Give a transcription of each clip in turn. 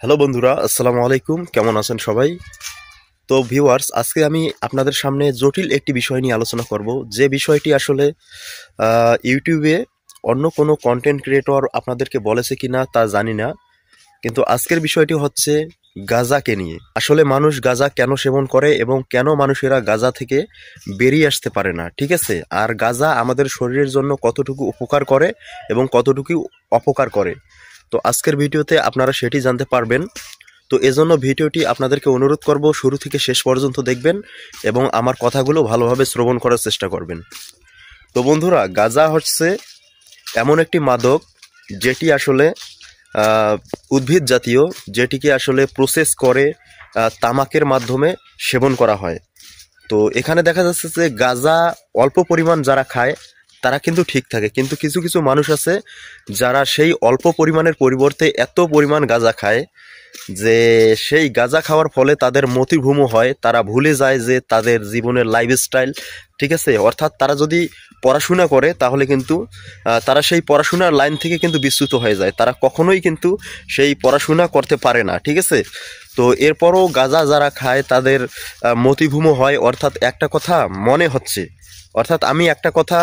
Hello বন্ধুরা, আসসালামু আলাইকুম। কেমন আছেন সবাই? তো ভিউয়ার্স, আজকে আমি আপনাদের সামনে জটিল একটি বিষয় নিয়ে আলোচনা করব, যে বিষয়টি আসলে ইউটিউবে অন্য কোনো কন্টেন্ট ক্রিয়েটর আপনাদেরকে বলেছে কিনা তা জানি না, কিন্তু আজকের বিষয়টি হচ্ছে গাঁজাকে নিয়ে। আসলে মানুষ গাঁজা কেন সেবন করে এবং কেন মানুষেরা গাঁজা থেকে বেরিয়ে আসতে পারে না, ঠিক আছে? আর গাঁজা আমাদের শরীরের জন্য কতটুকু উপকার করে এবং কতটুকু অপকার করে, তো আজকের ভিডিওতে আপনারা সেটি জানতে পারবেন। তো এজন্য ভিডিওটি আপনাদেরকে অনুরোধ করব শুরু থেকে শেষ পর্যন্ত দেখবেন এবং আমার কথাগুলো ভালোভাবে শ্রবণ করার চেষ্টা করবেন। তো বন্ধুরা, গাঁজা হচ্ছে এমন একটি মাদক যেটি আসলে উদ্ভিদ জাতীয়, যেটিকে আসলে প্রসেস করে তামাকের মাধ্যমে সেবন করা হয়। তো এখানে দেখা যাচ্ছে যে গাঁজা অল্প পরিমাণ যারা খায় তারা কিন্তু ঠিক থাকে, কিন্তু কিছু কিছু মানুষ আছে যারা সেই অল্প পরিমাণের পরিবর্তে এত পরিমাণ গাঁজা খায় যে সেই গাঁজা খাওয়ার ফলে তাদের মতিভ্রম হয়, তারা ভুলে যায় যে তাদের জীবনের লাইফস্টাইল, ঠিক আছে? অর্থাৎ তারা যদি পড়াশোনা করে তাহলে কিন্তু তারা সেই পড়াশোনার লাইন থেকে কিন্তু বিচ্যুত হয়ে যায়, তারা কখনোই কিন্তু সেই পড়াশোনা করতে পারে না, ঠিক আছে? তো এরপরও গাঁজা যারা খায় তাদের মতিভ্রম হয়, অর্থাৎ একটা কথা মনে হচ্ছে, অর্থাৎ আমি একটা কথা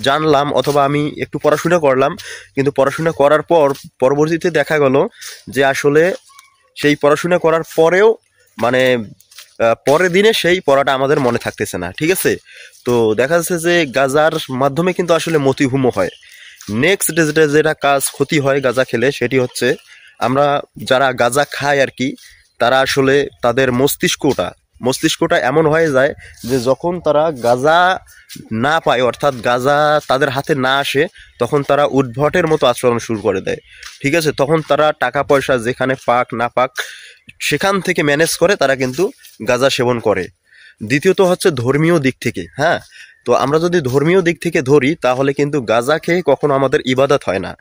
জানলাম অথবা আমি একটু পড়াশোনা করলাম, কিন্তু পড়াশোনা করার পর পরবর্তীতে দেখা গেল যে আসলে সেই পড়াশোনা করার পরেও মানে পরের দিনে সেই পড়াটা আমাদের মনে থাকতেছে না, ঠিক আছে? তো দেখা যাচ্ছে যে গাঁজার মাধ্যমে কিন্তু আসলে মতিভ্রম হয়। নেক্সট যেটা কাজ ক্ষতি হয় গাঁজা খেলে সেটি হচ্ছে, আমরা যারা গাঁজা খায় আর কি, তারা আসলে তাদের মস্তিষ্কটা এমন হয়ে যায় যে যখন তারা গাঁজা না পায়, অর্থাৎ গাঁজা তাদের হাতে না আসে, তখন তারা উদ্ভটের মতো আচরণ শুরু করে দেয়, ঠিক আছে? তখন তারা টাকা পয়সা যেখানে পাক না পাক সেখান থেকে ম্যানেজ করে তারা কিন্তু গাঁজা সেবন করে। দ্বিতীয়ত হচ্ছে ধর্মীয় দিক থেকে, হ্যাঁ। তো আমরা যদি ধর্মীয় দিক থেকে ধরি তাহলে কিন্তু গাঁজা খেয়ে কখনো আমাদের ইবাদত হয় না,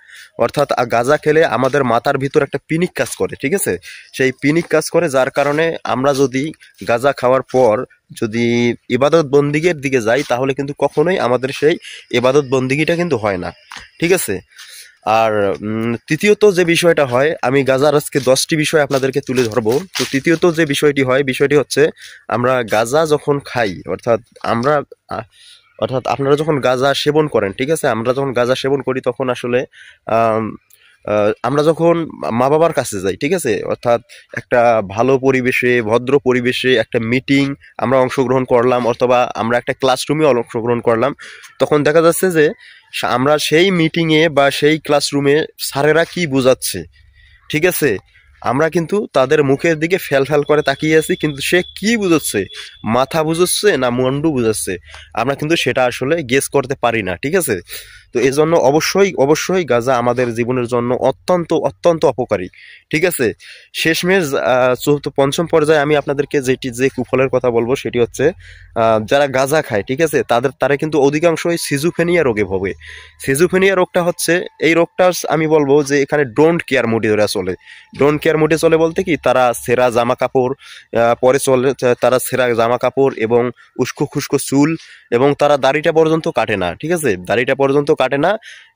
অর্থাৎ গাঁজা খেলে আমাদের মাথার ভিতর একটা পিনিক কাজ করে, ঠিক আছে? সেই পিনিক কাজ করে, যার কারণে আমরা যদি গাঁজা খাওয়ার পর যদি ইবাদত বন্দিগির দিকে যাই তাহলে কিন্তু কখনোই আমাদের সেই ইবাদত বন্দিগিটা কিন্তু হয় না, ঠিক আছে? আর তৃতীয়ত যে বিষয়টা হয়, আমি গাঁজার আজকে 10টি বিষয় আপনাদেরকে তুলে ধরবো। তো তৃতীয়ত যে বিষয়টি হয়, বিষয়টি হচ্ছে আমরা গাঁজা যখন খাই, অর্থাৎ আমরা অর্থাৎ আপনারা যখন গাঁজা সেবন করেন, ঠিক আছে, আমরা যখন গাঁজা সেবন করি তখন আসলে আম, আমরা যখন মা বাবার কাছে যাই, ঠিক আছে, অর্থাৎ একটা ভালো পরিবেশে, ভদ্র পরিবেশে একটা মিটিং আমরা অংশগ্রহণ করলাম অথবা আমরা একটা ক্লাসরুমে অংশগ্রহণ করলাম, তখন দেখা যাচ্ছে যে আমরা সেই মিটিংয়ে বা সেই ক্লাসরুমে স্যারেরা কি বোঝাচ্ছে, ঠিক আছে, আমরা কিন্তু তাদের মুখের দিকে ফ্যাল ফ্যাল করে তাকিয়ে আছি, কিন্তু সে কি বুঝাচ্ছে, মাথা বুঝাচ্ছে না মুন্ডু বুঝাচ্ছে, আমরা কিন্তু সেটা আসলে গেস করতে পারি না, ঠিক আছে? তো এই জন্য অবশ্যই অবশ্যই গাঁজা আমাদের জীবনের জন্য অত্যন্ত অত্যন্ত অপকারী, ঠিক আছে? শেষমেশ চতুর্থ পঞ্চম পর্যায়ে আমি আপনাদেরকে যে কুফলের কথা বলবো সেটি হচ্ছে, যারা গাঁজা খায়, ঠিক আছে, তারা কিন্তু অধিকাংশই সিজোফ্রেনিয়া রোগে ভোগে। সিজোফ্রেনিয়া রোগটা হচ্ছে, এই রোগটা আমি বলবো যে এখানে ডোন্ট কেয়ার মুডে ওরা চলে। ডোন্ট কেয়ার মুডে চলে বলতে কি, তারা ছেঁড়া জামা কাপড় পরে চলে, তারা ছেঁড়া জামা কাপড় এবং উস্কো খুস্কো চুল, এবং তারা দাড়িটা পর্যন্ত কাটে না, ঠিক আছে, দাড়িটা পর্যন্ত কাটে না।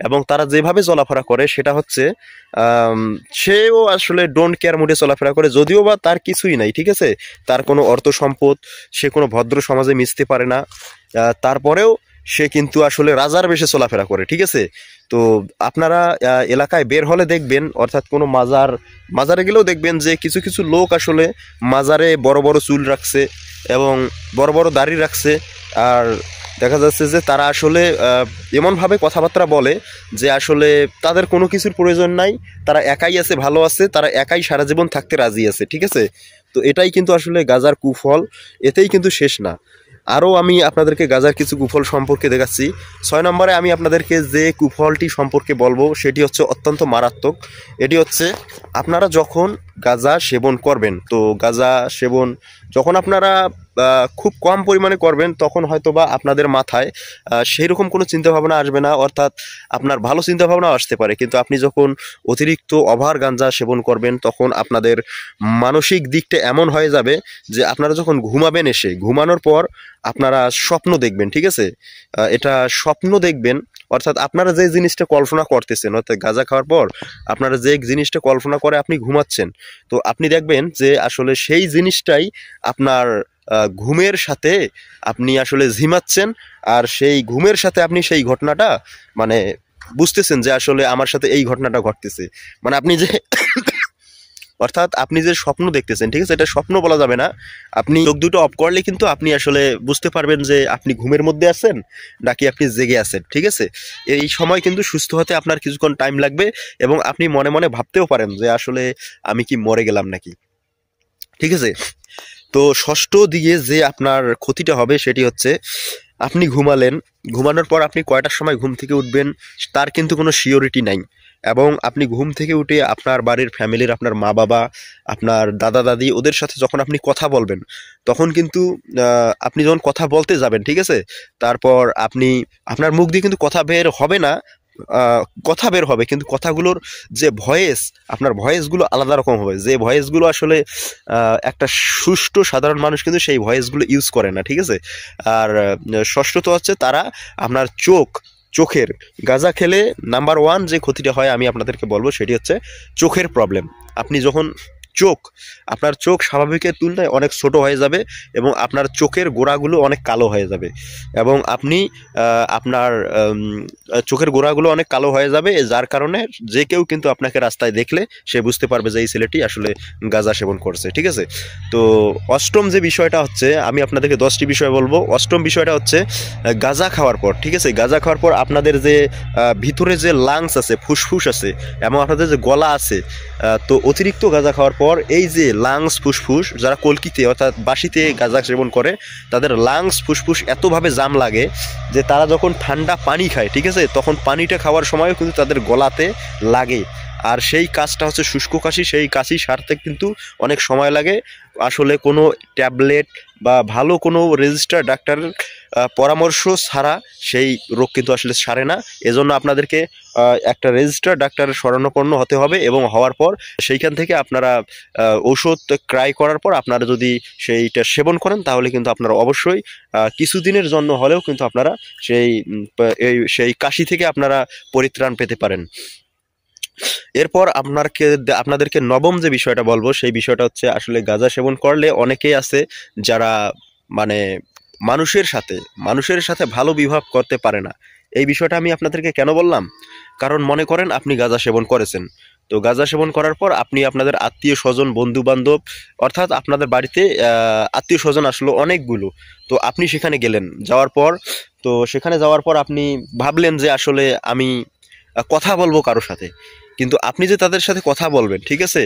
এবং তারা যেভাবে চলাফেরা করে সেটা হচ্ছে সেও আসলে ডোন্ট কেয়ার মুডে চলাফেরা করে, যদিও বা তার কিছুই নাই, ঠিক আছে, তার কোনো অর্থ সম্পদ, সে কোনো ভদ্র সমাজে মিশতে পারে না, তারপরেও সে কিন্তু আসলে রাজার বেশে চলাফেরা করে, ঠিক আছে? তো আপনারা এলাকায় বের হলে দেখবেন, অর্থাৎ কোনো মাজারে গেলেও দেখবেন যে কিছু কিছু লোক আসলে মাজারে বড় বড় চুল রাখছে এবং বড় বড় দাড়ি রাখছে, আর দেখা যাচ্ছে যে তারা আসলে এমনভাবে কথাবার্তা বলে যে আসলে তাদের কোনো কিছুর প্রয়োজন নাই, তারা একাই আছে, ভালো আছে, তারা একাই সারা জীবন থাকতে রাজি আছে, ঠিক আছে? তো এটাই কিন্তু আসলে গাজার কুফল, এতেই কিন্তু শেষ না। আরও আমি আপনাদেরকে গাজার কিছু কুফল সম্পর্কে দেখাচ্ছি। 6 নম্বরে আমি আপনাদেরকে যে কুফলটি সম্পর্কে বলবো সেটি হচ্ছে অত্যন্ত মারাত্মক। এটি হচ্ছে, আপনারা যখন গাঁজা সেবন করবেন, তো গাঁজা সেবন যখন আপনারা খুব কম পরিমাণে করবেন, তখন হয়তো বা আপনাদের মাথায় সেই রকম কোনো চিন্তাভাবনা আসবে না, অর্থাৎ আপনার ভালো চিন্তাভাবনা আসতে পারে। কিন্তু আপনি যখন অতিরিক্ত ওভার গাঁজা সেবন করবেন, তখন আপনাদের মানসিক দিকটা এমন হয়ে যাবে যে আপনারা যখন ঘুমাবেন, এসে ঘুমানোর পর আপনারা স্বপ্ন দেখবেন, ঠিক আছে? এটা স্বপ্ন দেখবেন, অর্থাৎ আপনারা যে জিনিসটা কল্পনা করতেছেন, অর্থাৎ গাঁজা খাওয়ার পর আপনারা যে জিনিসটা কল্পনা করে আপনি ঘুমাচ্ছেন, তো আপনি দেখবেন যে আসলে সেই জিনিসটাই আপনার ঘুমের সাথে আপনি আসলে ঝিমাচ্ছেন, আর সেই ঘুমের সাথে আপনি সেই ঘটনাটা মানে বুঝতেছেন যে আসলে আমার সাথে এই ঘটনাটা ঘটতেছে। মানে আপনি যে অর্থাৎ আপনি যে স্বপ্ন দেখতেছেন, ঠিক আছে, এটা স্বপ্ন বলা যাবে না। আপনি চোখ দুটো অফ করলে কিন্তু আপনি আসলে বুঝতে পারবেন যে আপনি ঘুমের মধ্যে আছেন নাকি আপনি জেগে আছেন, ঠিক আছে? এই সময় কিন্তু সুস্থ হতে আপনার কিছুক্ষণ টাইম লাগবে, এবং আপনি মনে মনে ভাবতেও পারেন যে আসলে আমি কি মরে গেলাম নাকি, ঠিক আছে? তো ষষ্ঠ দিকে যে আপনার ক্ষতিটা হবে সেটি হচ্ছে, আপনি ঘুমালেন, ঘুমানোর পর আপনি কয়টার সময় ঘুম থেকে উঠবেন তার কিন্তু কোনো সিওরিটি নাই। এবং আপনি ঘুম থেকে উঠে আপনার বাড়ির ফ্যামিলির, আপনার মা বাবা, আপনার দাদা দাদি, ওদের সাথে যখন আপনি কথা বলবেন, তখন কিন্তু আপনি যখন কথা বলতে যাবেন, ঠিক আছে, তারপর আপনার মুখ দিয়ে কিন্তু কথা বের হবে না, কথা বের হবে কিন্তু কথাগুলোর যে ভয়েস, আপনার ভয়েসগুলো আলাদা রকম হবে, যে ভয়েসগুলো আসলে একটা সুষ্ঠু সাধারণ মানুষ কিন্তু সেই ভয়েসগুলো ইউজ করে না, ঠিক আছে? আর ষষ্ঠত হচ্ছে তারা আপনার চোখের গাঁজা খেলে নাম্বার ওয়ান যে ক্ষতিটা হয় আমি আপনাদেরকে বলবো সেটি হচ্ছে চোখের প্রবলেম। আপনি যখন আপনার চোখ স্বাভাবিকের তুলনায় অনেক ছোট হয়ে যাবে, এবং আপনার চোখের গোড়াগুলো অনেক কালো হয়ে যাবে, এবং আপনি আপনার চোখের গোড়াগুলো অনেক কালো হয়ে যাবে, যার কারণে যে কেউ কিন্তু আপনাকে রাস্তায় দেখলে সে বুঝতে পারবে যে এই ছেলেটি আসলে গাঁজা সেবন করছে, ঠিক আছে? তো অষ্টম যে বিষয়টা হচ্ছে, আমি আপনাদেরকে 10টি বিষয় বলবো। অষ্টম বিষয়টা হচ্ছে গাঁজা খাওয়ার পর, ঠিক আছে, গাঁজা খাওয়ার পর আপনাদের যে ভিতরে যে লাংস আছে, ফুসফুস আছে, এবং আপনাদের যে গলা আছে, তো অতিরিক্ত গাঁজা খাওয়ার পর এই যে লাংস ফুসফুস, যারা কলকিতে অর্থাৎ বাসিতে গাঁজা সেবন করে, তাদের লাংস ফুসফুস এতভাবে জাম লাগে যে তারা যখন ঠান্ডা পানি খায়, ঠিক আছে, তখন পানিটা খাওয়ার সময়ও কিন্তু তাদের গলাতে লাগে। আর সেই কাজটা হচ্ছে শুষ্ক কাশি, সেই কাশি সারতে কিন্তু অনেক সময় লাগে। আসলে কোনো ট্যাবলেট বা ভালো কোনো রেজিস্টার ডাক্তারের পরামর্শ ছাড়া সেই রোগ কিন্তু আসলে সারে না। এজন্য আপনাদেরকে একটা রেজিস্টার ডাক্তারের শরণাপন্ন হতে হবে, এবং হওয়ার পর সেইখান থেকে আপনারা ঔষধ ক্রয় করার পর আপনারা যদি সেইটা সেবন করেন, তাহলে কিন্তু আপনারা অবশ্যই কিছুদিনের জন্য হলেও কিন্তু আপনারা সেই কাশি থেকে আপনারা পরিত্রাণ পেতে পারেন। এরপর আপনাদেরকে নবম যে বিষয়টা বলবো সেই বিষয়টা হচ্ছে, আসলে গাঁজা সেবন করলে অনেকেই আছে যারা মানে মানুষের সাথে ভালো বিহেভ করতে পারে না। এই বিষয়টা আমি আপনাদেরকে কেন বললাম, কারণ মনে করেন আপনি গাঁজা সেবন করেছেন, তো গাঁজা সেবন করার পর আপনি আপনাদের আত্মীয় স্বজন, বন্ধু বান্ধব, অর্থাৎ আপনাদের বাড়িতে আত্মীয় স্বজন আসলো অনেকগুলো, তো আপনি সেখানে গেলেন, সেখানে যাওয়ার পর আপনি ভাবলেন যে আসলে আমি কথা বলবো কারোর সাথে, কিন্তু আপনি যে তাদের সাথে কথা বলবেন, ঠিক আছে,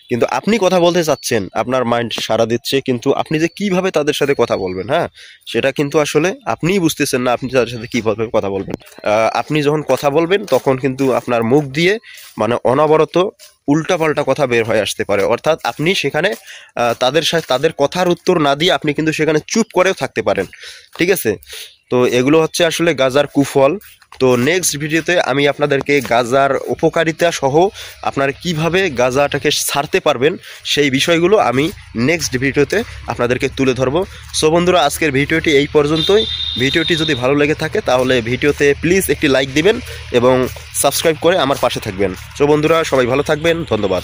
কিন্তু আপনি কথা বলতে চাচ্ছেন, আপনার মাইন্ড সাড়া দিচ্ছে, কিন্তু আপনি যে কিভাবে তাদের সাথে কথা বলবেন, হ্যাঁ, সেটা কিন্তু আসলে আপনিই বুঝতেছেন না আপনি তাদের সাথে কিভাবে কথা বলবেন। আপনি যখন কথা বলবেন তখন কিন্তু আপনার মুখ দিয়ে মানে অনবরত উল্টাপাল্টা কথা বের হয়ে আসতে পারে, অর্থাৎ আপনি সেখানে তাদের কথার উত্তর না দিয়ে আপনি কিন্তু সেখানে চুপ করেও থাকতে পারেন, ঠিক আছে? তো এগুলো হচ্ছে আসলে গাঁজার কুফল। তো নেক্সট ভিডিওতে আমি আপনাদেরকে গাঁজার উপকারিতা সহ আপনারা কিভাবে গাঁজাটাকে ছাড়তে পারবেন সেই বিষয়গুলো আমি নেক্সট ভিডিওতে আপনাদেরকে তুলে ধরবো। সো বন্ধুরা, আজকের ভিডিওটি এই পর্যন্তই। ভিডিওটি যদি ভালো লেগে থাকে তাহলে ভিডিওতে প্লিজ একটি লাইক দিবেন এবং সাবস্ক্রাইব করে আমার পাশে থাকবেন। সো বন্ধুরা, সবাই ভালো থাকবেন, ধন্যবাদ।